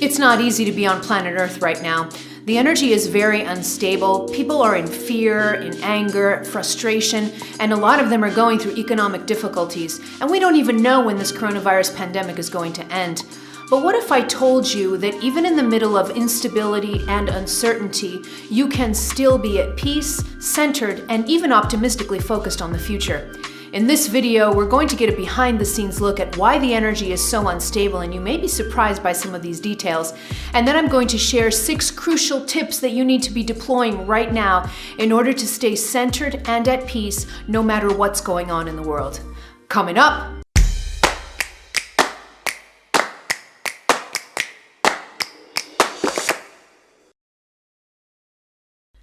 It's not easy to be on planet Earth right now. The energy is very unstable. People are in fear, in anger, frustration, and a lot of them are going through economic difficulties. And we don't even know when this coronavirus pandemic is going to end. But what if I told you that even in the middle of instability and uncertainty, you can still be at peace, centered, and even optimistically focused on the future? In this video, we're going to get a behind-the-scenes look at why the energy is so unstable, and you may be surprised by some of these details. And then I'm going to share 6 crucial tips that you need to be deploying right now in order to stay centered and at peace no matter what's going on in the world. Coming up.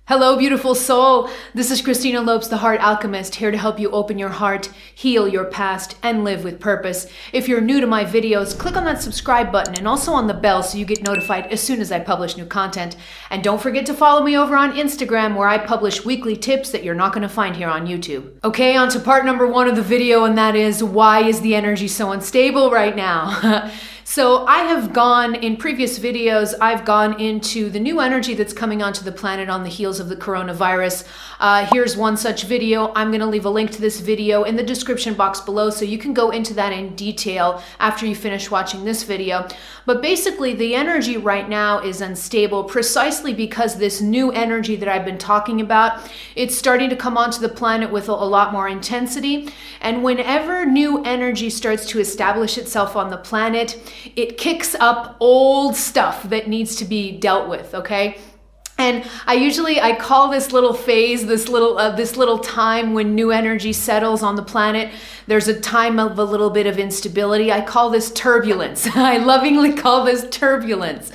Hello, beautiful soul. This is Christina Lopes, the Heart Alchemist, here to help you open your heart, heal your past, and live with purpose. If you're new to my videos, click on that subscribe button and also on the bell so you get notified as soon as I publish new content. And don't forget to follow me over on Instagram, where I publish weekly tips that you're not going to find here on YouTube. Okay, on to part number 1 of the video, and that is, why is the energy so unstable right now? So I have gone, in previous videos, I've gone into the new energy that's coming onto the planet on the heels of the coronavirus. Here's one such video. I'm going to leave a link to this video in the description box below so you can go into that in detail after you finish watching this video. But basically, the energy right now is unstable precisely because this new energy that I've been talking about, it's starting to come onto the planet with a lot more intensity. And whenever new energy starts to establish itself on the planet, it kicks up old stuff that needs to be dealt with, okay? And I call this little phase, this little time when new energy settles on the planet. There's a time of a little bit of instability. I call this turbulence. I lovingly call this turbulence.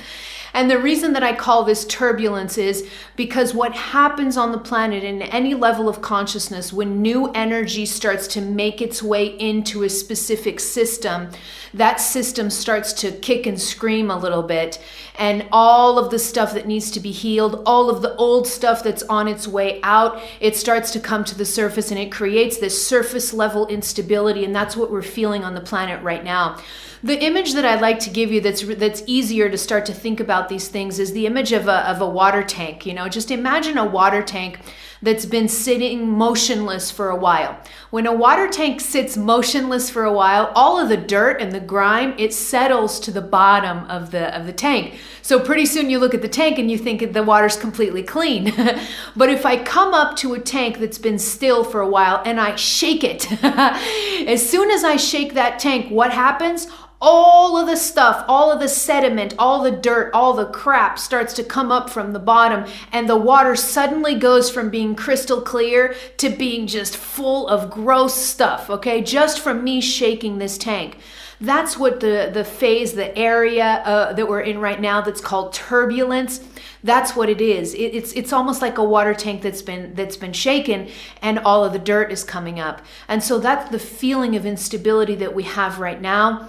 And the reason that I call this turbulence is because what happens on the planet in any level of consciousness when new energy starts to make its way into a specific system, that system starts to kick and scream a little bit. And all of the stuff that needs to be healed, all of the old stuff that's on its way out, it starts to come to the surface, and it creates this surface level instability. And that's what we're feeling on the planet right now. The image that I like to give you that's easier to start to think about these things is the image of a water tank. You know, just imagine a water tank that's been sitting motionless for a while. When a water tank sits motionless for a while, all of the dirt and the grime, it settles to the bottom of the tank. So pretty soon you look at the tank and you think the water's completely clean. But if I come up to a tank that's been still for a while and I shake it, as soon as I shake that tank, what happens? All of the stuff, all of the sediment, all the dirt, all the crap starts to come up from the bottom, and the water suddenly goes from being crystal clear to being just full of gross stuff, okay? Just from me shaking this tank. That's what the phase, the area that we're in right now that's called turbulence, that's what it is. It's almost like a water tank that's been shaken and all of the dirt is coming up. And so that's the feeling of instability that we have right now.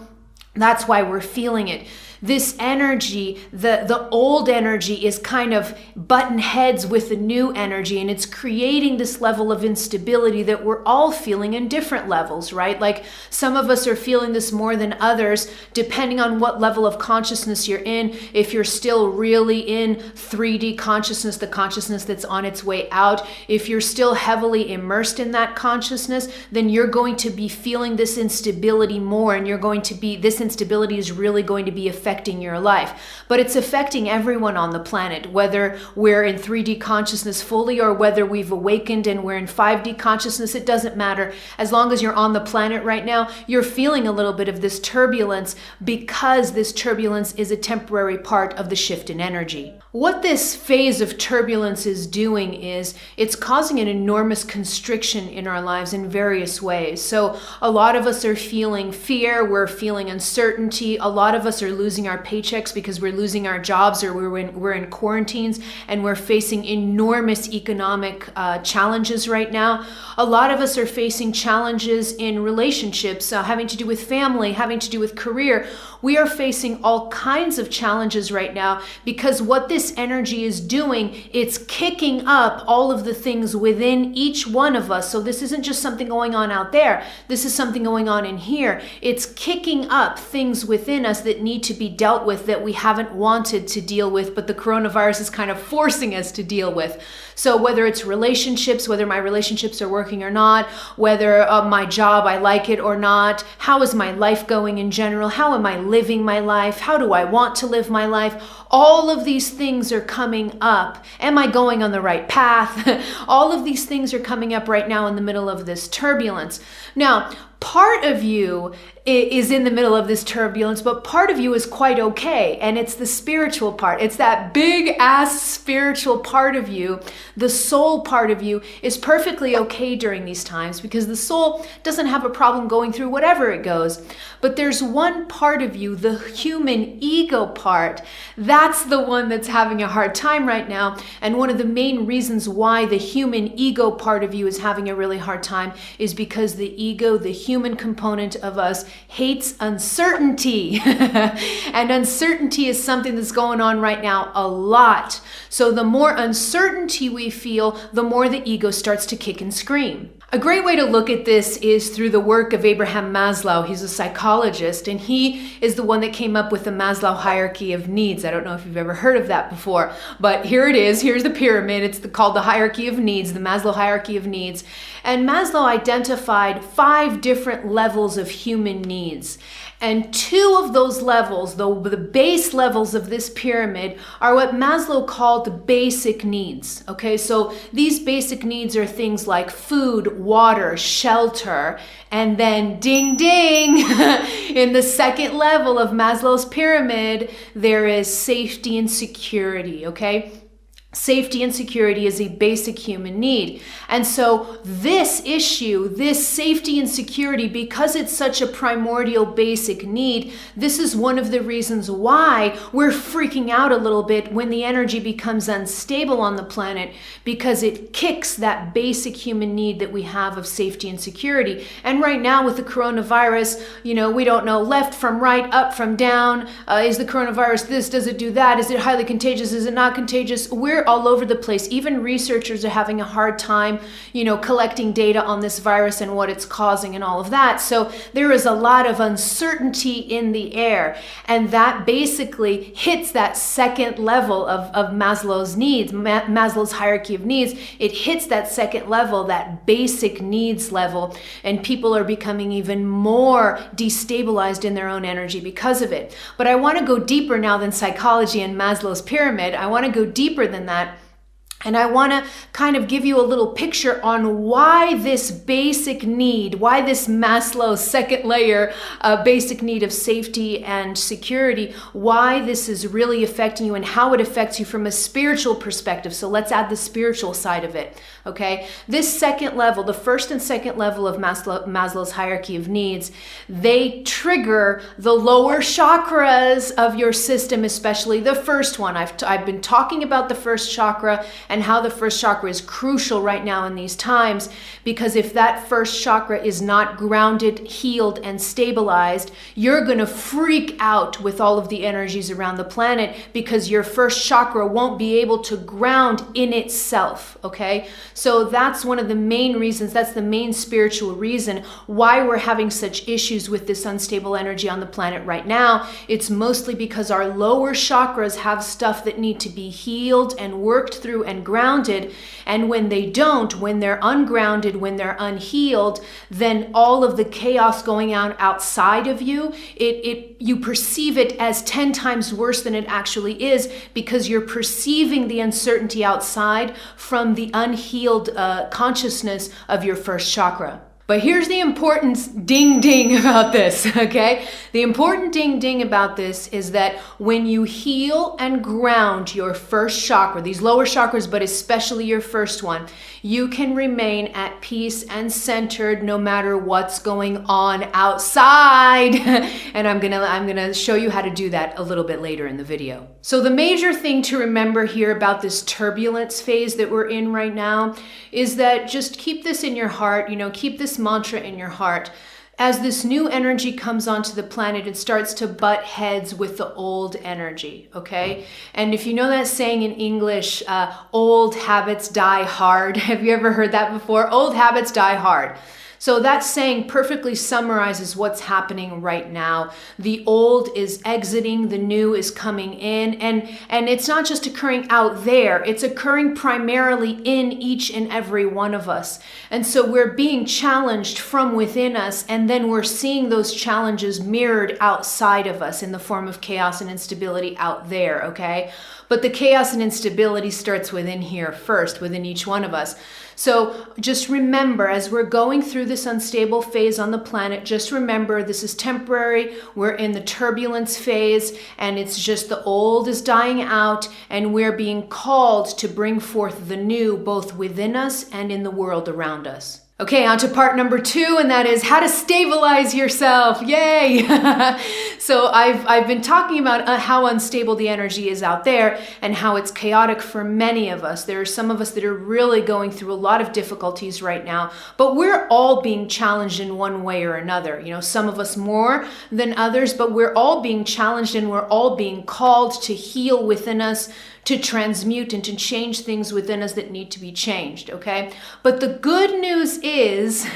That's why we're feeling it. This energy, the old energy, is kind of button heads with the new energy, and it's creating this level of instability that we're all feeling in different levels, right? Like some of us are feeling this more than others, depending on what level of consciousness you're in. If you're still really in 3D consciousness, the consciousness that's on its way out, if you're still heavily immersed in that consciousness, then you're going to be feeling this instability more, and this instability is really going to be affecting your life. But it's affecting everyone on the planet, whether we're in 3D consciousness fully or whether we've awakened and we're in 5D consciousness. It doesn't matter. As long as you're on the planet right now, you're feeling a little bit of this turbulence, because this turbulence is a temporary part of the shift in energy. What this phase of turbulence is doing is it's causing an enormous constriction in our lives in various ways. So a lot of us are feeling fear, we're feeling uncertainty, a lot of us are losing our paychecks because we're losing our jobs, or we're in quarantines and we're facing enormous economic challenges right now. A lot of us are facing challenges in relationships, having to do with family, having to do with career. We are facing all kinds of challenges right now because what this this energy is doing, it's kicking up all of the things within each one of us. So this isn't just something going on out there. This is something going on in here. It's kicking up things within us that need to be dealt with that we haven't wanted to deal with, but the coronavirus is kind of forcing us to deal with. So whether it's relationships, whether my relationships are working or not, whether my job, I like it or not, how is my life going in general, how am I living my life, how do I want to live my life, all of these things are coming up. Am I going on the right path? All of these things are coming up right now in the middle of this turbulence. Now, part of you is in the middle of this turbulence, but part of you is quite okay. And it's the spiritual part. It's that big ass spiritual part of you. The soul part of you is perfectly okay during these times because the soul doesn't have a problem going through whatever it goes. But there's one part of you, the human ego part, that's the one that's having a hard time right now. And one of the main reasons why the human ego part of you is having a really hard time is because the ego, the human component of us, hates uncertainty. And uncertainty is something that's going on right now a lot. So the more uncertainty we feel, the more the ego starts to kick and scream. A great way to look at this is through the work of Abraham Maslow. He's a psychologist, and he is the one that came up with the Maslow hierarchy of needs. I don't know if you've ever heard of that before, but here it is. Here's the pyramid. It's called the hierarchy of needs, the Maslow hierarchy of needs. And Maslow identified 5 different levels of human needs. And 2 of those levels, the base levels of this pyramid, are what Maslow called basic needs. Okay, so these basic needs are things like food, water, shelter, and then ding ding, in the second level of Maslow's pyramid, there is safety and security, okay? Safety and security is a basic human need. And so this issue, this safety and security, because it's such a primordial basic need, this is one of the reasons why we're freaking out a little bit when the energy becomes unstable on the planet, because it kicks that basic human need that we have of safety and security. And right now with the coronavirus, we don't know left from right, up from down. Is the coronavirus this? Does it do that? Is it highly contagious? Is it not contagious? We're all over the place. Even researchers are having a hard time, collecting data on this virus and what it's causing and all of that. So there is a lot of uncertainty in the air. And that basically hits that second level of Maslow's needs, Maslow's hierarchy of needs. It hits that second level, that basic needs level. And people are becoming even more destabilized in their own energy because of it. But I want to go deeper now than psychology and Maslow's pyramid. I want to go deeper than that. And I want to kind of give you a little picture on why this basic need, why this Maslow's second layer basic need of safety and security, why this is really affecting you and how it affects you from a spiritual perspective. So let's add the spiritual side of it, okay? This second level, the first and second level of Maslow's hierarchy of needs, they trigger the lower chakras of your system, especially the first one. I've been talking about the first chakra and how the first chakra is crucial right now in these times, because if that first chakra is not grounded, healed, and stabilized, you're going to freak out with all of the energies around the planet because your first chakra won't be able to ground in itself, okay? So that's one of the main reasons, that's the main spiritual reason why we're having such issues with this unstable energy on the planet right now. It's mostly because our lower chakras have stuff that need to be healed and worked through and grounded, and when they don't, when they're ungrounded, when they're unhealed, then all of the chaos going on outside of you, you perceive it as 10 times worse than it actually is, because you're perceiving the uncertainty outside from the unhealed consciousness of your first chakra. But here's the important ding ding about this, okay? The important ding ding about this is that when you heal and ground your first chakra, these lower chakras, but especially your first one, you can remain at peace and centered no matter what's going on outside. And I'm gonna show you how to do that a little bit later in the video. So the major thing to remember here about this turbulence phase that we're in right now is that just keep this in your heart, keep this mantra in your heart. As this new energy comes onto the planet, it starts to butt heads with the old energy, okay? And if you know that saying in English, old habits die hard. Have you ever heard that before? Old habits die hard. So that saying perfectly summarizes what's happening right now. The old is exiting, the new is coming in, and it's not just occurring out there, it's occurring primarily in each and every one of us. And so we're being challenged from within us, and then we're seeing those challenges mirrored outside of us in the form of chaos and instability out there, okay? But the chaos and instability starts within here first, within each one of us. So just remember, as we're going through this unstable phase on the planet, just remember this is temporary. We're in the turbulence phase, and it's just the old is dying out, and we're being called to bring forth the new, both within us and in the world around us. Okay, on to part number 2, and that is how to stabilize yourself. Yay! So I've been talking about how unstable the energy is out there and how it's chaotic for many of us. There are some of us that are really going through a lot of difficulties right now, but we're all being challenged in one way or another. You know, some of us more than others, but we're all being challenged, and we're all being called to heal within us, to transmute and to change things within us that need to be changed, okay? But the good news is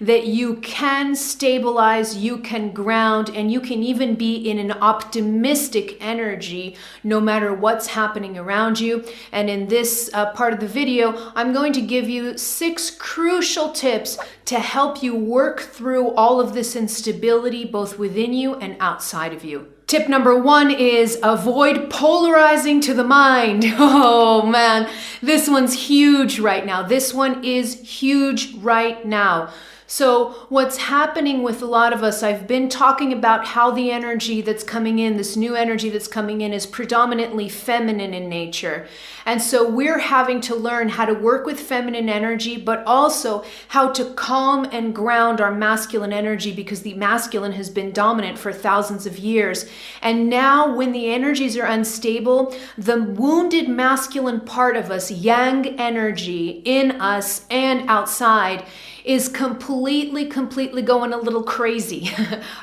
that you can stabilize, you can ground, and you can even be in an optimistic energy no matter what's happening around you. And in this part of the video, I'm going to give you 6 crucial tips to help you work through all of this instability, both within you and outside of you. Tip number 1 is avoid polarizing to the mind. Oh man, this one's huge right now. This one is huge right now. So what's happening with a lot of us, I've been talking about how the energy that's coming in, this new energy that's coming in, is predominantly feminine in nature. And so we're having to learn how to work with feminine energy, but also how to calm and ground our masculine energy, because the masculine has been dominant for thousands of years. And now when the energies are unstable, the wounded masculine part of us, yang energy in us and outside, is completely going a little crazy,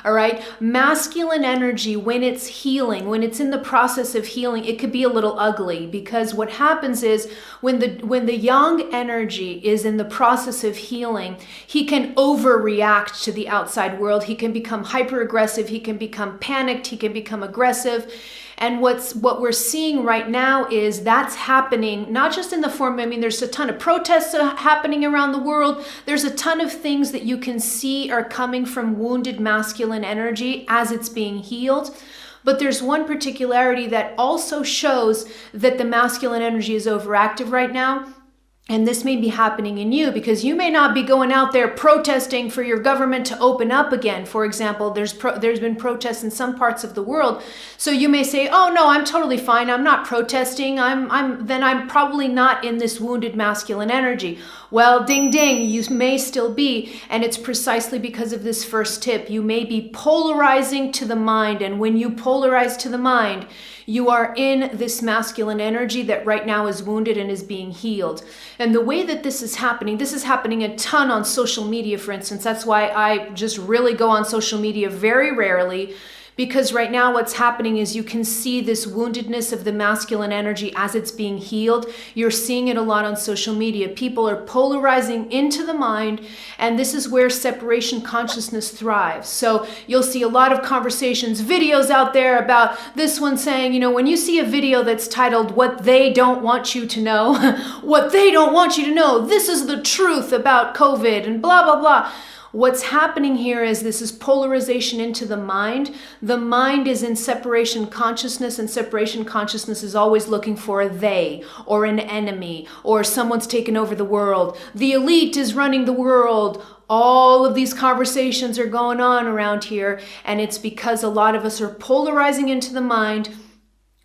all right? Masculine energy, when it's healing, when it's in the process of healing, it could be a little ugly, because what happens is when the yang energy is in the process of healing, he can overreact to the outside world. He can become hyper aggressive. He can become panicked. He can become aggressive. And what we're seeing right now is that's happening, not just in the form, I mean, there's a ton of protests happening around the world. There's a ton of things that you can see are coming from wounded masculine energy as it's being healed. But there's one particularity that also shows that the masculine energy is overactive right now. And this may be happening in you because you may not be going out there protesting for your government to open up again. For example, there's been protests in some parts of the world. So you may say, "Oh no, I'm totally fine. I'm not protesting. I'm probably not in this wounded masculine energy." Well, ding ding, you may still be, and it's precisely because of this first tip. You may be polarizing to the mind, and when you polarize to the mind, you are in this masculine energy that right now is wounded and is being healed. And the way that this is happening a ton on social media, for instance. That's why I just really go on social media very rarely, because right now what's happening is you can see this woundedness of the masculine energy as it's being healed. You're seeing it a lot on social media. People are polarizing into the mind, and this is where separation consciousness thrives. So you'll see a lot of conversations, videos out there about this one saying, you know, when you see a video that's titled "What They Don't Want You to Know," what they don't want you to know, this is the truth about COVID and blah, blah, blah. What's happening here is this is polarization into the mind. The mind is in separation consciousness, and separation consciousness is always looking for a they or an enemy or someone's taken over the world. The elite is running the world. All of these conversations are going on around here, and it's because a lot of us are polarizing into the mind.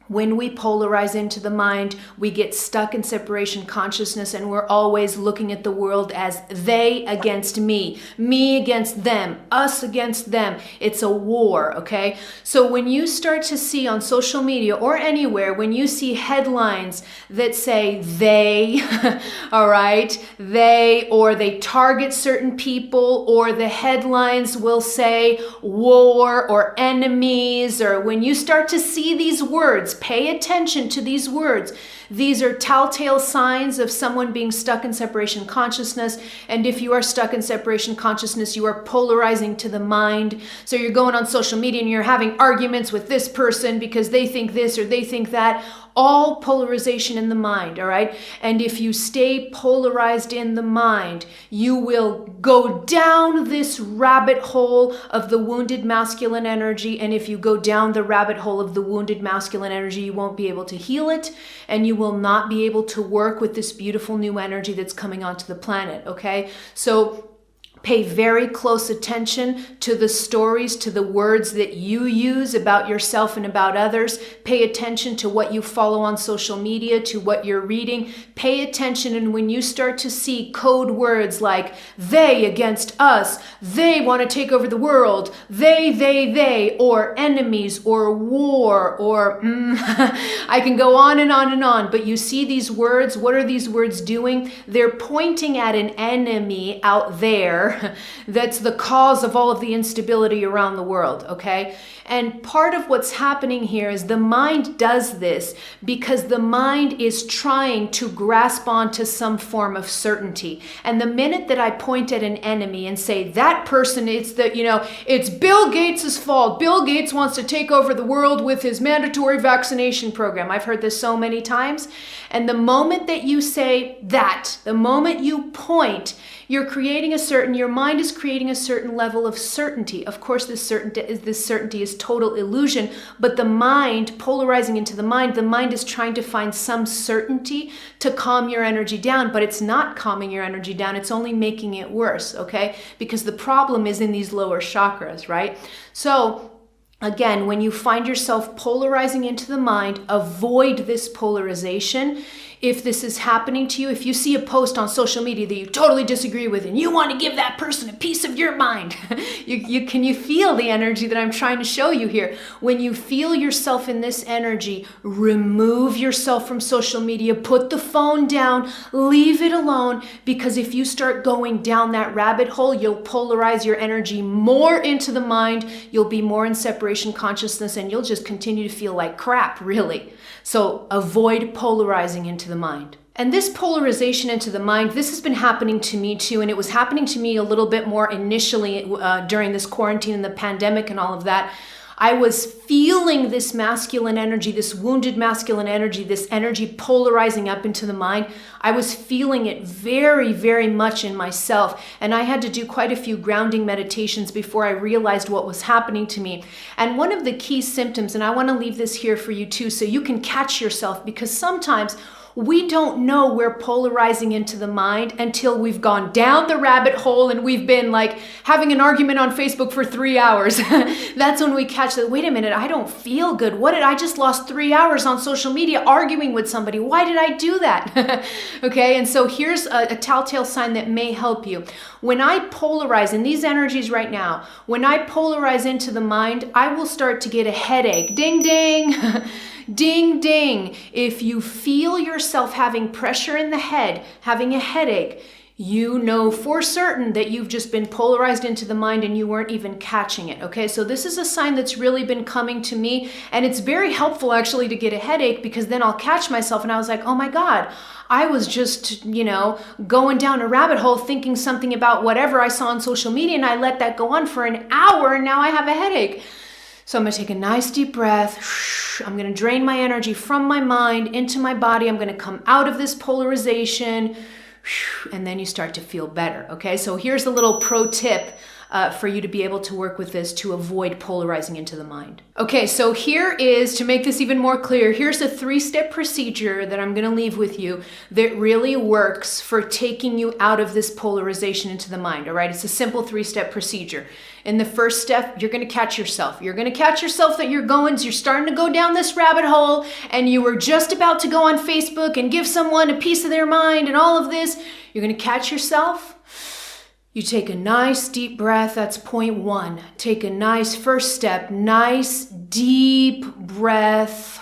When we polarize into the mind, we get stuck in separation consciousness, and we're always looking at the world as they against me against them, us against them. It's a war, okay? So when you start to see on social media or anywhere, when you see headlines that say they, all right, they, or they target certain people, or the headlines will say war or enemies, or when you start to see these words, pay attention to these words. These are telltale signs of someone being stuck in separation consciousness. And if you are stuck in separation consciousness, you are polarizing to the mind. So you're going on social media and you're having arguments with this person because they think this or they think that. All polarization in the mind, all right? And if you stay polarized in the mind, you will go down this rabbit hole of the wounded masculine energy. And if you go down the rabbit hole of the wounded masculine energy, you won't be able to heal it, and you will not be able to work with this beautiful new energy that's coming onto the planet, okay? So pay very close attention to the stories, to the words that you use about yourself and about others. Pay attention to what you follow on social media, to what you're reading. Pay attention, and when you start to see code words like they against us, they want to take over the world, they, or enemies, or war, or I can go on and on and on, but you see these words, what are these words doing? They're pointing at an enemy out there that's the cause of all of the instability around the world, okay? And part of what's happening here is the mind does this because the mind is trying to grasp onto some form of certainty. And the minute that I point at an enemy and say, that person, it's Bill Gates' fault. Bill Gates wants to take over the world with his mandatory vaccination program. I've heard this so many times. And the moment that you say that, the moment you point, your mind is creating a certain level of certainty. Of course, this certainty is total illusion, but the mind, polarizing into the mind is trying to find some certainty to calm your energy down, but it's not calming your energy down. It's only making it worse, okay? Because the problem is in these lower chakras, right? So again, when you find yourself polarizing into the mind, avoid this polarization. If this is happening to you, if you see a post on social media that you totally disagree with and you want to give that person a piece of your mind, can you feel the energy that I'm trying to show you here? When you feel yourself in this energy, remove yourself from social media, put the phone down, leave it alone, because if you start going down that rabbit hole, you'll polarize your energy more into the mind, you'll be more in separation consciousness, and you'll just continue to feel like crap, really. So avoid polarizing into the mind. And this polarization into the mind, this has been happening to me too, and it was happening to me a little bit more initially during this quarantine and the pandemic and all of that. I was feeling this masculine energy, this wounded masculine energy, this energy polarizing up into the mind. I was feeling it very, very much in myself. And I had to do quite a few grounding meditations before I realized what was happening to me. And one of the key symptoms, and I want to leave this here for you too, so you can catch yourself, because sometimes we don't know we're polarizing into the mind until we've gone down the rabbit hole and we've been like having an argument on Facebook for 3 hours. That's when we catch that, wait a minute, I don't feel good. What did I just lost 3 hours on social media arguing with somebody? Why did I do that? Okay, and so here's a telltale sign that may help you. When I polarize in these energies right now, when I polarize into the mind, I will start to get a headache. Ding, ding. Ding, ding. If you feel yourself having pressure in the head, having a headache, you know for certain that you've just been polarized into the mind and you weren't even catching it, okay? So this is a sign that's really been coming to me, and it's very helpful actually to get a headache, because then I'll catch myself and I was like, oh my God, I was just, going down a rabbit hole thinking something about whatever I saw on social media, and I let that go on for an hour, and now I have a headache. So I'm going to take a nice deep breath. I'm going to drain my energy from my mind into my body. I'm going to come out of this polarization, and then you start to feel better, okay? So here's a little pro tip for you to be able to work with this to avoid polarizing into the mind. Okay, so here is, to make this even more clear, here's a 3-step procedure that I'm going to leave with you that really works for taking you out of this polarization into the mind, all right? It's a simple 3-step procedure. In the first step, you're going to catch yourself. You're going to catch yourself that you're starting to go down this rabbit hole, and you were just about to go on Facebook and give someone a piece of their mind and all of this. You're going to catch yourself. You take a nice deep breath. That's point 1. Take a nice first step, nice deep breath.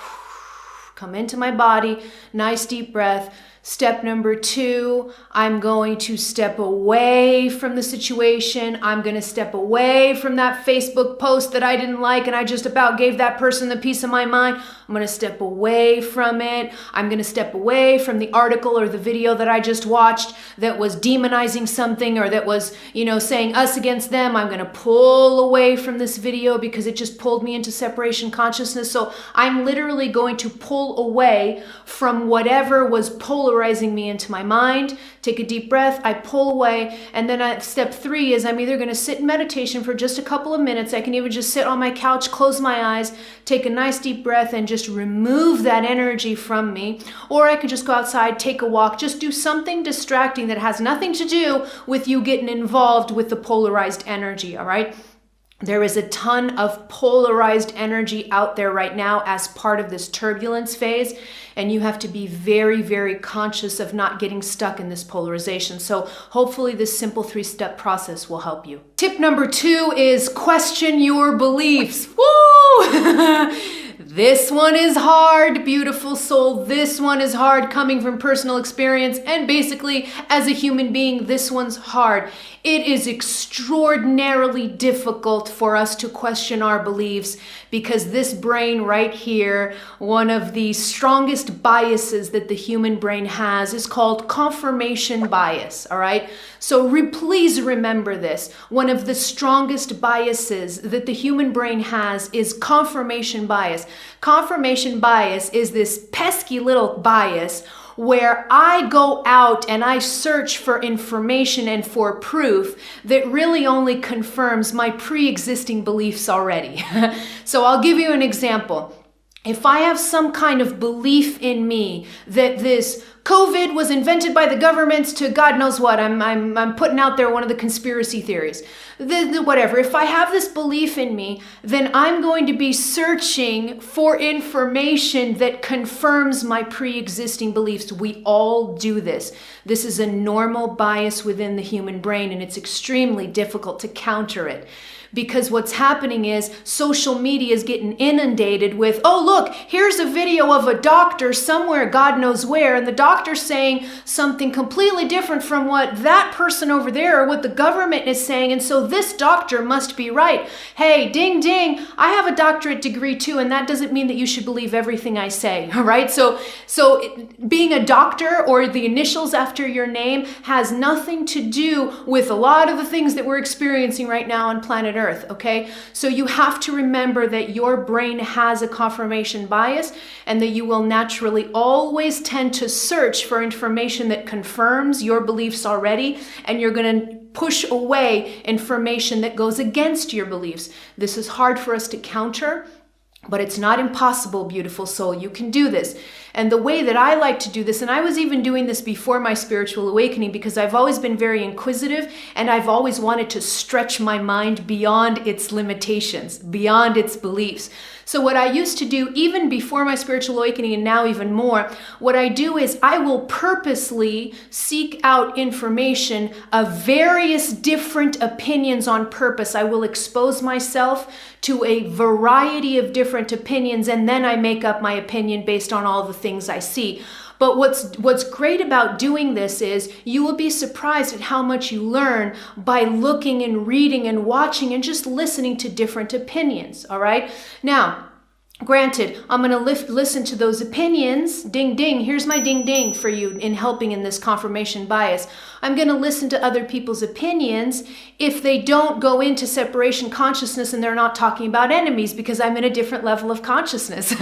Come into my body, nice deep breath. Step number 2, I'm going to step away from the situation. I'm going to step away from that Facebook post that I didn't like and I just about gave that person the piece of my mind. I'm going to step away from it. I'm going to step away from the article or the video that I just watched that was demonizing something or that was, saying us against them. I'm going to pull away from this video because it just pulled me into separation consciousness. So I'm literally going to pull away from whatever was polarizing me into my mind. Take a deep breath. I pull away. And then step 3 is I'm either going to sit in meditation for just a couple of minutes. I can even just sit on my couch, close my eyes, take a nice deep breath and just remove that energy from me. Or I could just go outside, take a walk, just do something distracting that has nothing to do with you getting involved with the polarized energy, all right? There is a ton of polarized energy out there right now as part of this turbulence phase, and you have to be very, very conscious of not getting stuck in this polarization. So hopefully this simple 3-step process will help you. Tip number 2 is question your beliefs. Woo! This one is hard, beautiful soul. This one is hard, coming from personal experience, and basically as a human being, this one's hard. It is extraordinarily difficult for us to question our beliefs because this brain right here, one of the strongest biases that the human brain has is called confirmation bias, all right? So please remember this. One of the strongest biases that the human brain has is confirmation bias. Confirmation bias is this pesky little bias where I go out and I search for information and for proof that really only confirms my pre-existing beliefs already. So I'll give you an example. If I have some kind of belief in me that this COVID was invented by the governments to God knows what, I'm putting out there one of the conspiracy theories, whatever. If I have this belief in me, then I'm going to be searching for information that confirms my pre-existing beliefs. We all do this. This is a normal bias within the human brain, and it's extremely difficult to counter it. Because what's happening is social media is getting inundated with, oh, look, here's a video of a doctor somewhere, God knows where, and the doctor's saying something completely different from what that person over there or what the government is saying, and so this doctor must be right. Hey, ding, ding, I have a doctorate degree too, and that doesn't mean that you should believe everything I say, all right? So being a doctor or the initials after your name has nothing to do with a lot of the things that we're experiencing right now on planet Earth. Okay, so you have to remember that your brain has a confirmation bias and that you will naturally always tend to search for information that confirms your beliefs already, and you're going to push away information that goes against your beliefs. This is hard for us to counter, but it's not impossible, beautiful soul. You can do this. And the way that I like to do this, and I was even doing this before my spiritual awakening because I've always been very inquisitive and I've always wanted to stretch my mind beyond its limitations, beyond its beliefs. So what I used to do even before my spiritual awakening and now even more, what I do is I will purposely seek out information of various different opinions on purpose. I will expose myself to a variety of different opinions, and then I make up my opinion based on all the things I see. But what's great about doing this is you will be surprised at how much you learn by looking and reading and watching and just listening to different opinions, all right? Now, Granted, I'm going to listen to those opinions. Ding, ding. Here's my ding, ding for you in helping in this confirmation bias. I'm going to listen to other people's opinions if they don't go into separation consciousness and they're not talking about enemies, because I'm in a different level of consciousness,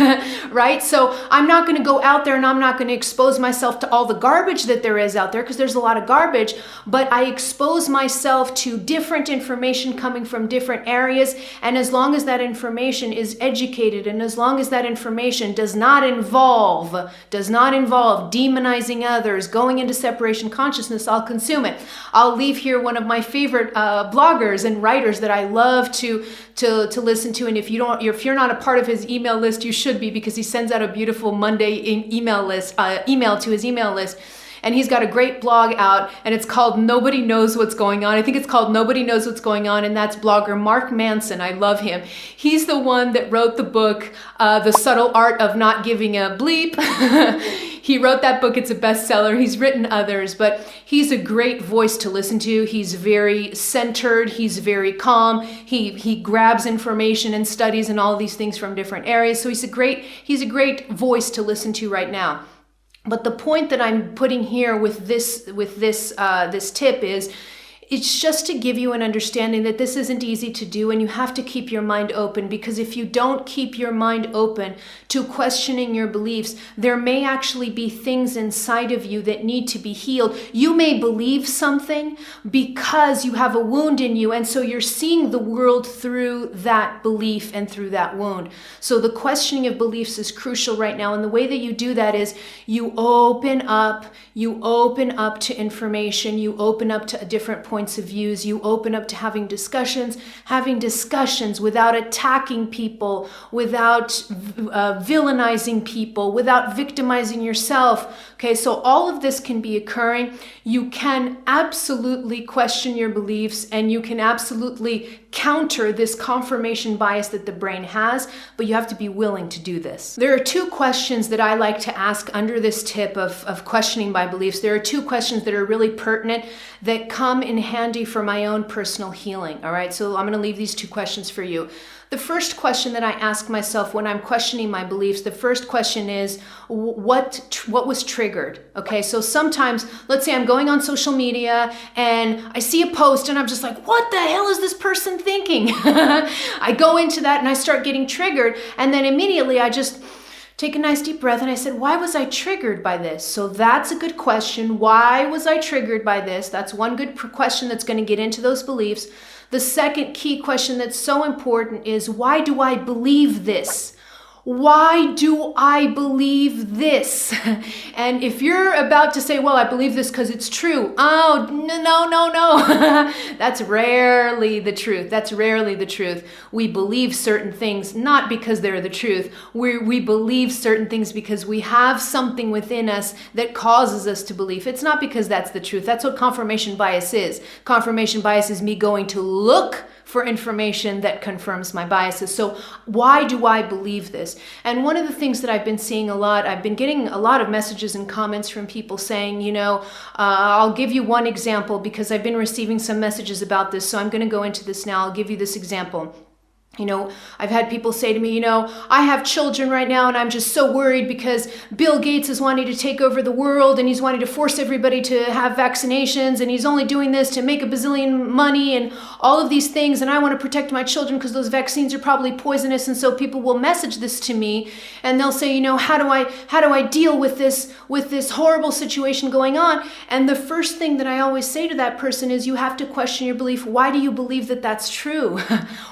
right? So I'm not going to go out there and I'm not going to expose myself to all the garbage that there is out there, because there's a lot of garbage, but I expose myself to different information coming from different areas. And as long as that information is educated, and as long as that information does not involve demonizing others, going into separation consciousness, I'll consume it. I'll leave here one of my favorite bloggers and writers that I love to listen to. And if you're not a part of his email list, you should be, because he sends out a beautiful Monday email to his email list. And he's got a great blog out, and it's called Nobody Knows What's Going On. I think it's called Nobody Knows What's Going On, and that's blogger Mark Manson. I love him. He's the one that wrote the book, The Subtle Art of Not Giving a Bleep. He wrote that book. It's a bestseller. He's written others, but he's a great voice to listen to. He's very centered. He's very calm. He grabs information and studies and all these things from different areas. So he's a great voice to listen to right now. But the point that I'm putting here with this tip is, it's just to give you an understanding that this isn't easy to do, and you have to keep your mind open, because if you don't keep your mind open to questioning your beliefs, there may actually be things inside of you that need to be healed. You may believe something because you have a wound in you, and so you're seeing the world through that belief and through that wound. So the questioning of beliefs is crucial right now, and the way that you do that is you open up to information, you open up to different points of views, you open up to having discussions without attacking people, without villainizing people, without victimizing yourself. Okay, so all of this can be occurring. You can absolutely question your beliefs, and you can absolutely counter this confirmation bias that the brain has, but you have to be willing to do this. There are two questions that I like to ask under this tip of questioning my beliefs. There are two questions that are really pertinent, that come in handy for my own personal healing. All right, so I'm going to leave these two questions for you. The first question that I ask myself when I'm questioning my beliefs, the first question is, what was triggered? Okay, so sometimes, let's say I'm going on social media and I see a post and I'm just like, what the hell is this person thinking? I go into that and I start getting triggered, and then immediately I just take a nice deep breath and I said, why was I triggered by this? So that's a good question. Why was I triggered by this? That's one good question that's going to get into those beliefs. The second key question that's so important is, why do I believe this? Why do I believe this? And if you're about to say, well, I believe this because it's true. Oh, no. That's rarely the truth. That's rarely the truth. We believe certain things not because they're the truth. We believe certain things because we have something within us that causes us to believe. It's not because that's the truth. That's what confirmation bias is. Confirmation bias is me going to look for information that confirms my biases. So why do I believe this? And one of the things that I've been seeing a lot, I've been getting a lot of messages and comments from people saying, I'll give you one example because I've been receiving some messages about this. So I'm going to go into this now. I'll give you this example. I've had people say to me, I have children right now and I'm just so worried because Bill Gates is wanting to take over the world and he's wanting to force everybody to have vaccinations and he's only doing this to make a bazillion money and all of these things, and I want to protect my children because those vaccines are probably poisonous. And so people will message this to me and they'll say, how do I deal with this horrible situation going on? And the first thing that I always say to that person is, you have to question your belief. Why do you believe that that's true?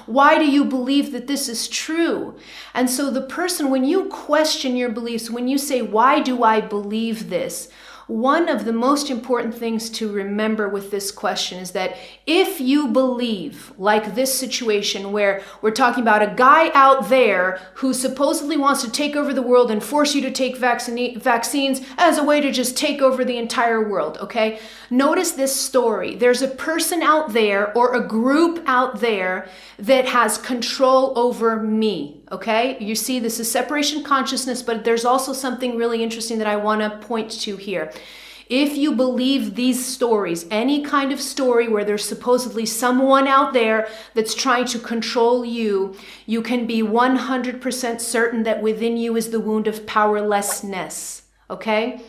Why do you believe that this is true? And so the person, when you question your beliefs, when you say, why do I believe this? One of the most important things to remember with this question is that if you believe, like this situation where we're talking about a guy out there who supposedly wants to take over the world and force you to take vaccines as a way to just take over the entire world, okay? Notice this story. There's a person out there or a group out there that has control over me, okay? You see, this is separation consciousness, but there's also something really interesting that I want to point to here. If you believe these stories, any kind of story where there's supposedly someone out there that's trying to control you, you can be 100% certain that within you is the wound of powerlessness, okay?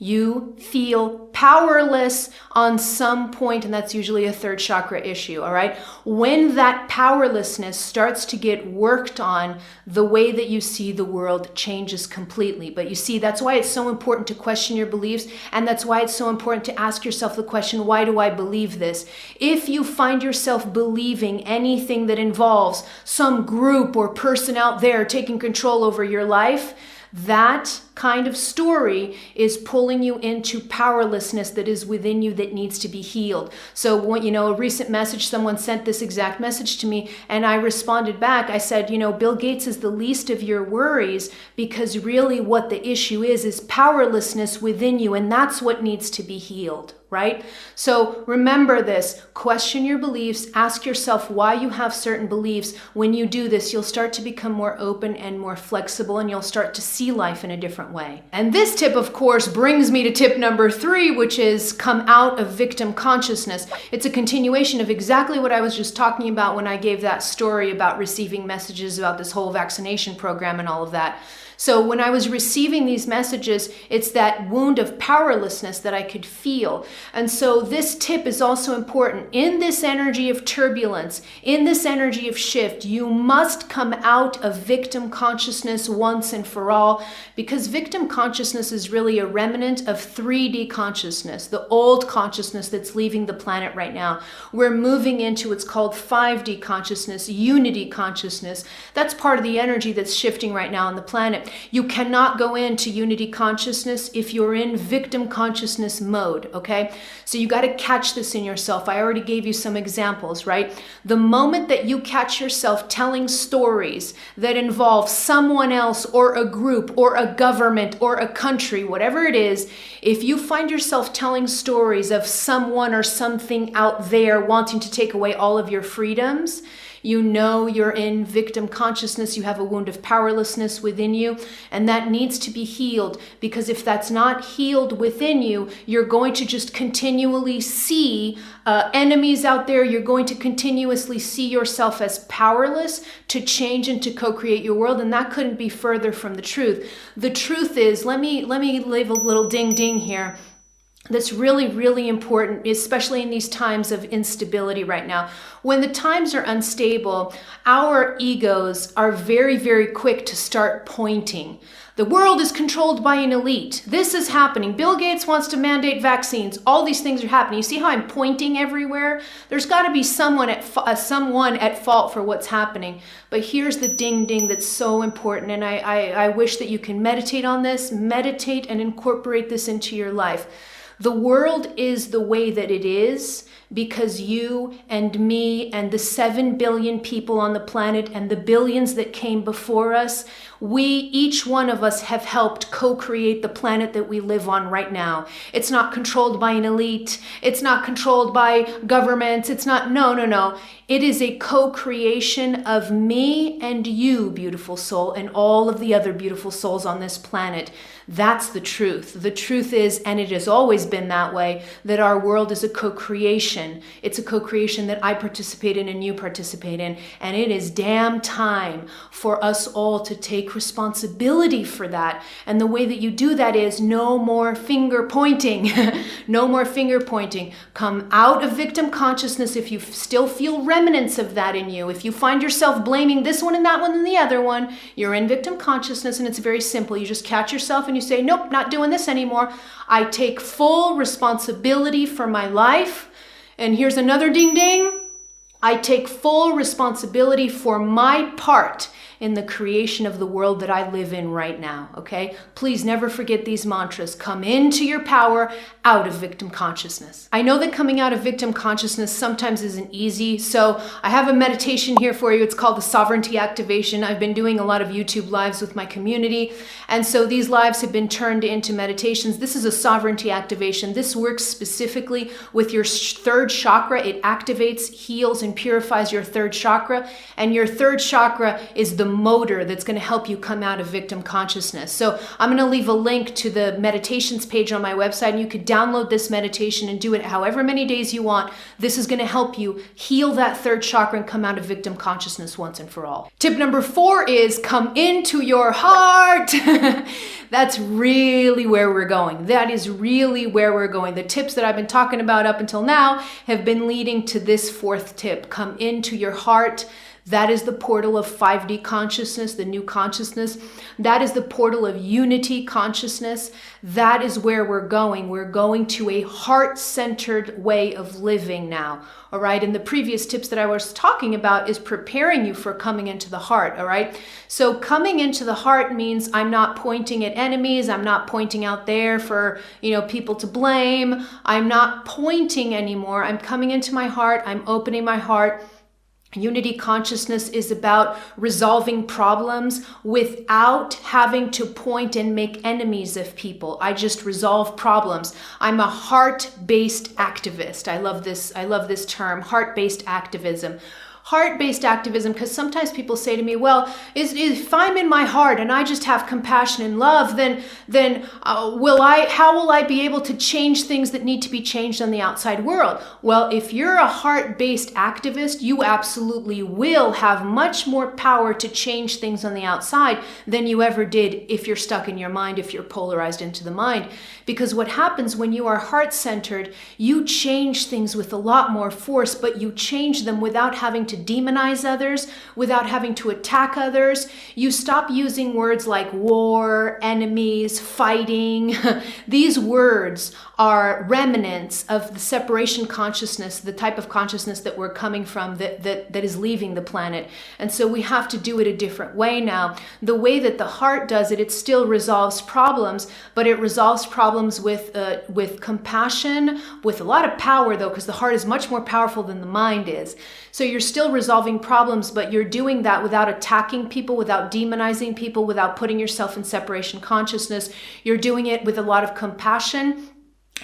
You feel powerless on some point, and that's usually a third chakra issue, all right? When that powerlessness starts to get worked on, the way that you see the world changes completely. But you see, that's why it's so important to question your beliefs, and that's why it's so important to ask yourself the question, why do I believe this? If you find yourself believing anything that involves some group or person out there taking control over your life, that kind of story is pulling you into powerlessness that is within you that needs to be healed. So, a recent message, someone sent this exact message to me, and I responded back. I said, Bill Gates is the least of your worries, because really what the issue is powerlessness within you, and that's what needs to be healed. Right? So remember this, question your beliefs, ask yourself why you have certain beliefs. When you do this, you'll start to become more open and more flexible, and you'll start to see life in a different way. And this tip, of course, brings me to tip number 3, which is come out of victim consciousness. It's a continuation of exactly what I was just talking about when I gave that story about receiving messages about this whole vaccination program and all of that. So when I was receiving these messages, it's that wound of powerlessness that I could feel. And so this tip is also important. In this energy of turbulence, in this energy of shift, you must come out of victim consciousness once and for all, because victim consciousness is really a remnant of 3D consciousness, the old consciousness that's leaving the planet right now. We're moving into what's called 5D consciousness, unity consciousness. That's part of the energy that's shifting right now on the planet. You cannot go into unity consciousness if you're in victim consciousness mode, okay? So you got to catch this in yourself. I already gave you some examples, right? The moment that you catch yourself telling stories that involve someone else or a group or a government or a country, whatever it is, if you find yourself telling stories of someone or something out there wanting to take away all of your freedoms, you know you're in victim consciousness, you have a wound of powerlessness within you, and that needs to be healed, because if that's not healed within you, you're going to just continually see enemies out there. You're going to continuously see yourself as powerless to change and to co-create your world, and that couldn't be further from the truth. The truth is, let me leave a little ding ding here. That's really, really important, especially in these times of instability right now. When the times are unstable, our egos are very, very quick to start pointing. The world is controlled by an elite. This is happening. Bill Gates wants to mandate vaccines. All these things are happening. You see how I'm pointing everywhere? There's got to be someone at fault for what's happening. But here's the ding ding that's so important, and I wish that you can meditate on this, meditate and incorporate this into your life. The world is the way that it is because you and me and the 7 billion people on the planet and the billions that came before us, each one of us have helped co-create the planet that we live on right now. It's not controlled by an elite. It's not controlled by governments. It's not, no. It is a co-creation of me and you, beautiful soul, and all of the other beautiful souls on this planet. That's the truth. The truth is, and it has always been that way, that our world is a co-creation. It's a co-creation that I participate in and you participate in. And it is damn time for us all to take responsibility for that. And the way that you do that is no more finger pointing. No more finger pointing. Come out of victim consciousness if you still feel remnants of that in you. If you find yourself blaming this one and that one and the other one, you're in victim consciousness, and it's very simple. You just catch yourself and you say, nope, not doing this anymore. I take full responsibility for my life. And here's another ding ding. I take full responsibility for my part in the creation of the world that I live in right now, okay? Please never forget these mantras. Come into your power, out of victim consciousness. I know that coming out of victim consciousness sometimes isn't easy, so I have a meditation here for you. It's called the Sovereignty Activation. I've been doing a lot of YouTube lives with my community, and so these lives have been turned into meditations. This is a sovereignty activation. This works specifically with your third chakra. It activates, heals, and purifies your third chakra, and your third chakra is the motor that's going to help you come out of victim consciousness. So I'm going to leave a link to the meditations page on my website, and you could download this meditation and do it however many days you want. This is going to help you heal that third chakra and come out of victim consciousness once and for all. Tip number 4 is come into your heart. That's really where we're going. That is really where we're going. The tips that I've been talking about up until now have been leading to this 4th tip. Come into your heart. That is the portal of 5D consciousness, the new consciousness. That is the portal of unity consciousness. That is where we're going. We're going to a heart-centered way of living now. All right. And the previous tips that I was talking about is preparing you for coming into the heart. All right. So coming into the heart means I'm not pointing at enemies. I'm not pointing out there for, people to blame. I'm not pointing anymore. I'm coming into my heart. I'm opening my heart. Unity consciousness is about resolving problems without having to point and make enemies of people. I just resolve problems. I'm a heart-based activist. I love this term, heart-based activism. Heart-based activism, because sometimes people say to me, well, if I'm in my heart and I just have compassion and love, then how will I be able to change things that need to be changed on the outside world? Well, if you're a heart-based activist, you absolutely will have much more power to change things on the outside than you ever did if you're stuck in your mind, if you're polarized into the mind. Because what happens when you are heart-centered, you change things with a lot more force, but you change them without having to demonize others, without having to attack others. You stop using words like war, enemies, fighting. These words are remnants of the separation consciousness, the type of consciousness that we're coming from that is leaving the planet. And so we have to do it a different way now. The way that the heart does it, it still resolves problems, but it resolves problems with compassion, with a lot of power though, because the heart is much more powerful than the mind is. So you're still resolving problems, but you're doing that without attacking people, without demonizing people, without putting yourself in separation consciousness. You're doing it with a lot of compassion.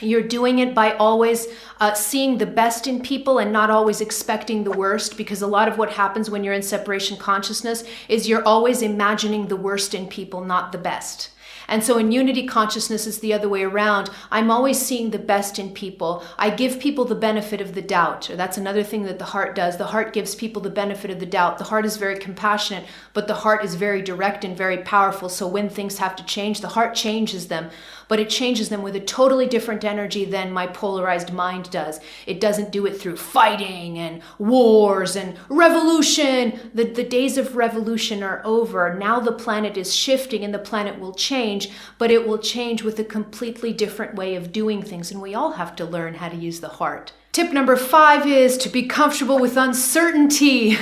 You're doing it by always seeing the best in people and not always expecting the worst, because a lot of what happens when you're in separation consciousness is you're always imagining the worst in people, not the best. And so in unity consciousness, it's the other way around. I'm always seeing the best in people. I give people the benefit of the doubt. That's another thing that the heart does. The heart gives people the benefit of the doubt. The heart is very compassionate, but the heart is very direct and very powerful. So when things have to change, the heart changes them, but it changes them with a totally different energy than my polarized mind does. It doesn't do it through fighting and wars and revolution. The days of revolution are over. Now the planet is shifting and the planet will change, but it will change with a completely different way of doing things. And we all have to learn how to use the heart. Tip number 5 is to be comfortable with uncertainty.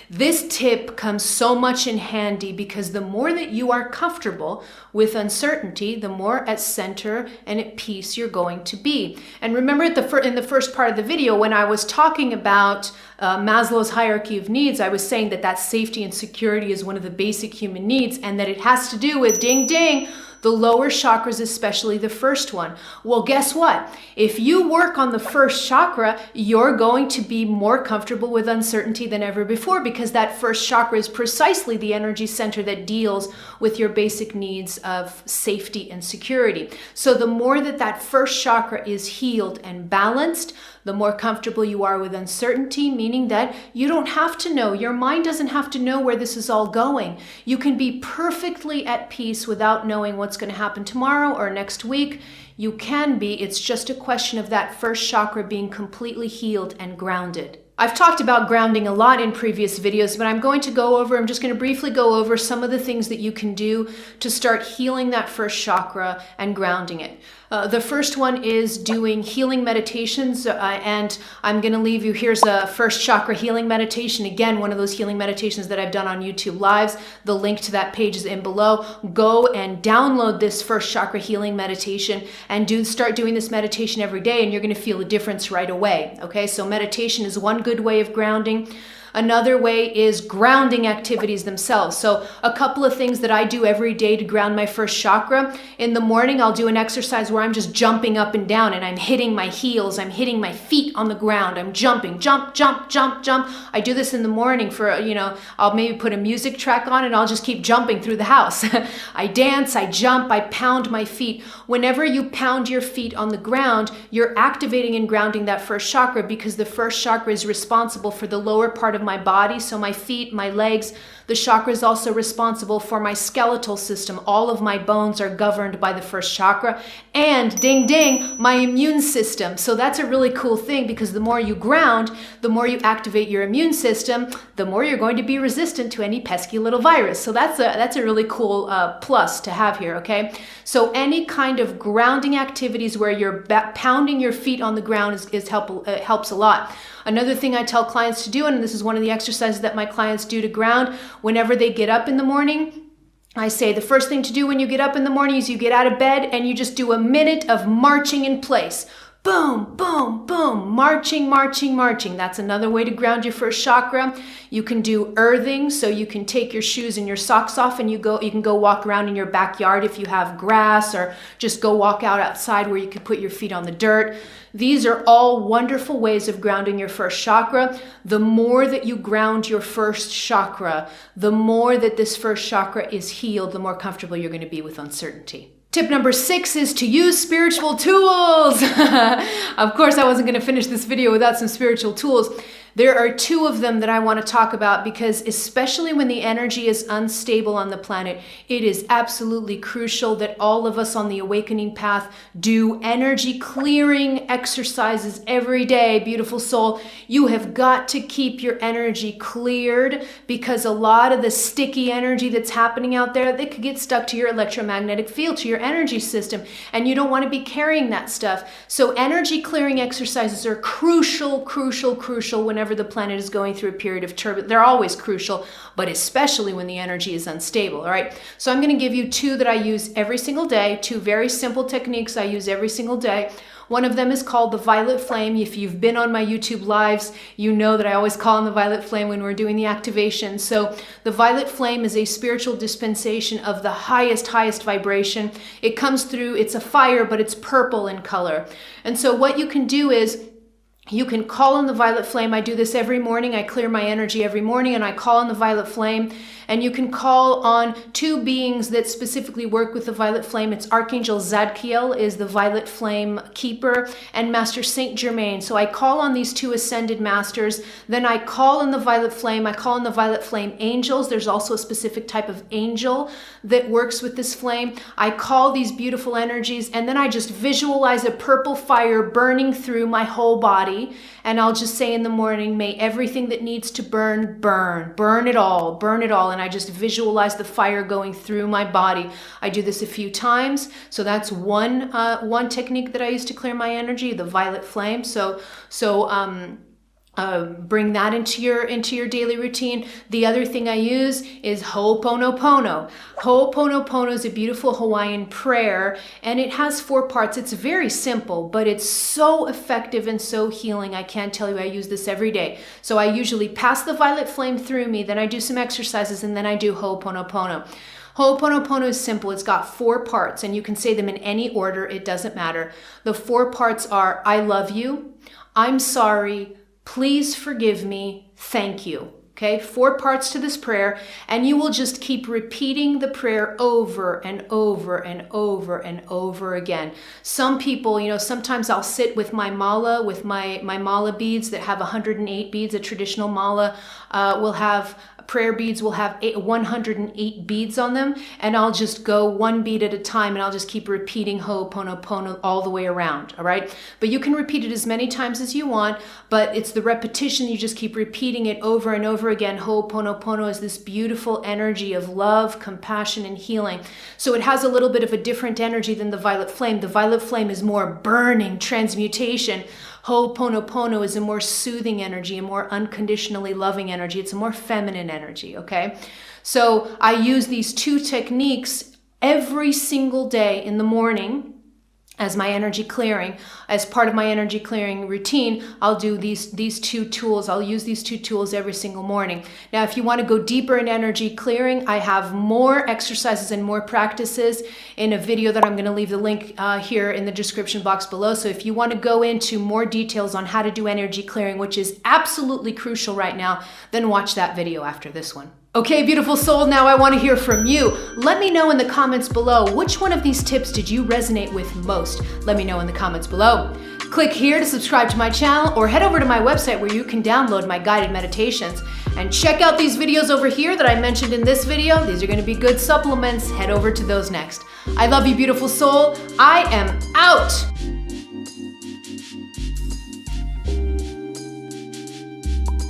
This tip comes so much in handy because the more that you are comfortable with uncertainty, the more at center and at peace you're going to be. And remember in the first part of the video, when I was talking about Maslow's hierarchy of needs, I was saying that safety and security is one of the basic human needs, and that it has to do with, ding, ding, the lower chakras, especially the first one. Well, guess what? If you work on the first chakra, you're going to be more comfortable with uncertainty than ever before, because that first chakra is precisely the energy center that deals with your basic needs of safety and security. So the more that first chakra is healed and balanced, the more comfortable you are with uncertainty, meaning that you don't have to know. Your mind doesn't have to know where this is all going. You can be perfectly at peace without knowing what's going to happen tomorrow or next week. You can be. It's just a question of that first chakra being completely healed and grounded. I've talked about grounding a lot in previous videos, but I'm just going to briefly go over some of the things that you can do to start healing that first chakra and grounding it. The first one is doing healing meditations, and I'm going to leave you, here's a first chakra healing meditation. Again, one of those healing meditations that I've done on YouTube Lives. The link to that page is in below. Go and download this first chakra healing meditation and start doing this meditation every day, and you're going to feel a difference right away. Okay, so meditation is one good way of grounding. Another way is grounding activities themselves. So a couple of things that I do every day to ground my first chakra. In the morning, I'll do an exercise where I'm just jumping up and down and I'm hitting my heels, I'm hitting my feet on the ground, I'm jumping, jump, jump, jump, jump. I do this in the morning for, I'll maybe put a music track on and I'll just keep jumping through the house. I dance, I jump, I pound my feet. Whenever you pound your feet on the ground, you're activating and grounding that first chakra, because the first chakra is responsible for the lower part of my body. So my feet, my legs. The chakra is also responsible for my skeletal system. All of my bones are governed by the first chakra. And ding, ding, my immune system. So that's a really cool thing, because the more you ground, the more you activate your immune system, the more you're going to be resistant to any pesky little virus. So that's a really cool plus to have here, okay? So any kind of grounding activities where you're pounding your feet on the ground helps a lot. Another thing I tell clients to do, and this is one of the exercises that my clients do to ground, whenever they get up in the morning, I say the first thing to do when you get up in the morning is you get out of bed and you just do a minute of marching in place. Boom, boom, boom, marching, marching, marching. That's another way to ground your first chakra. You can do earthing, so you can take your shoes and your socks off and you can go walk around in your backyard if you have grass, or just go walk out outside where you could put your feet on the dirt. These are all wonderful ways of grounding your first chakra. The more that you ground your first chakra, the more that this first chakra is healed, the more comfortable you're going to be with uncertainty. Tip number 6 is to use spiritual tools. Of course, I wasn't going to finish this video without some spiritual tools. There are 2 of them that I want to talk about, because especially when the energy is unstable on the planet, it is absolutely crucial that all of us on the awakening path do energy clearing exercises every day. Beautiful soul, you have got to keep your energy cleared, because a lot of the sticky energy that's happening out there, they could get stuck to your electromagnetic field, to your energy system, and you don't want to be carrying that stuff. So energy clearing exercises are crucial, crucial, crucial whenever the planet is going through a period of turbulence. They're always crucial, but especially when the energy is unstable. All right. So I'm going to give you 2 that I use every single day, 2 very simple techniques I use every single day. One of them is called the violet flame. If you've been on my YouTube lives, you know that I always call on the violet flame when we're doing the activation. So the violet flame is a spiritual dispensation of the highest vibration. It comes through, it's a fire, but it's purple in color. And so what you can do is, you can call on the violet flame. I do this every morning. I clear my energy every morning and I call on the violet flame. And you can call on 2 beings that specifically work with the violet flame. It's Archangel Zadkiel is the violet flame keeper, and Master Saint Germain. So I call on these 2 ascended masters. Then I call on the violet flame. I call on the violet flame angels. There's also a specific type of angel that works with this flame. I call these beautiful energies, and then I just visualize a purple fire burning through my whole body. And I'll just say in the morning, may everything that needs to burn, burn. Burn it all, burn it all. And I just visualize the fire going through my body. I do this a few times. So that's one technique that I use to clear my energy, the violet flame. Bring that into your daily routine. The other thing I use is Ho'oponopono. Ho'oponopono is a beautiful Hawaiian prayer, and it has 4 parts. It's very simple, but it's so effective and so healing. I can't tell you, I use this every day. So I usually pass the violet flame through me, then I do some exercises, and then I do Ho'oponopono. Ho'oponopono is simple. It's got 4 parts, and you can say them in any order. It doesn't matter. The 4 parts are, I love you, I'm sorry, please forgive me, thank you. Okay, 4 parts to this prayer, and you will just keep repeating the prayer over and over and over and over again. Some people, sometimes I'll sit with my mala, with my mala beads that have 108 beads. A traditional mala will have prayer beads, will have 108 beads on them, and I'll just go 1 bead at a time, and I'll just keep repeating Ho'oponopono all the way around, all right? But you can repeat it as many times as you want, but it's the repetition. You just keep repeating it over and over again. Ho'oponopono is this beautiful energy of love, compassion, and healing. So it has a little bit of a different energy than the violet flame. The violet flame is more burning, transmutation. Ho'oponopono is a more soothing energy, a more unconditionally loving energy. It's a more feminine energy, okay? So I use these 2 techniques every single day in the morning. as my energy clearing. As part of my energy clearing routine, I'll do these two tools. I'll use these two tools every single morning. Now, if you want to go deeper in energy clearing, I have more exercises and more practices in a video that I'm going to leave the link here in the description box below. So if you want to go into more details on how to do energy clearing, which is absolutely crucial right now, then watch that video after this one. Okay, beautiful soul, now I want to hear from you. Let me know in the comments below, which one of these tips did you resonate with most? Let me know in the comments below. Click here to subscribe to my channel, or head over to my website where you can download my guided meditations. And check out these videos over here that I mentioned in this video. These are going to be good supplements. Head over to those next. I love you, beautiful soul. I am out.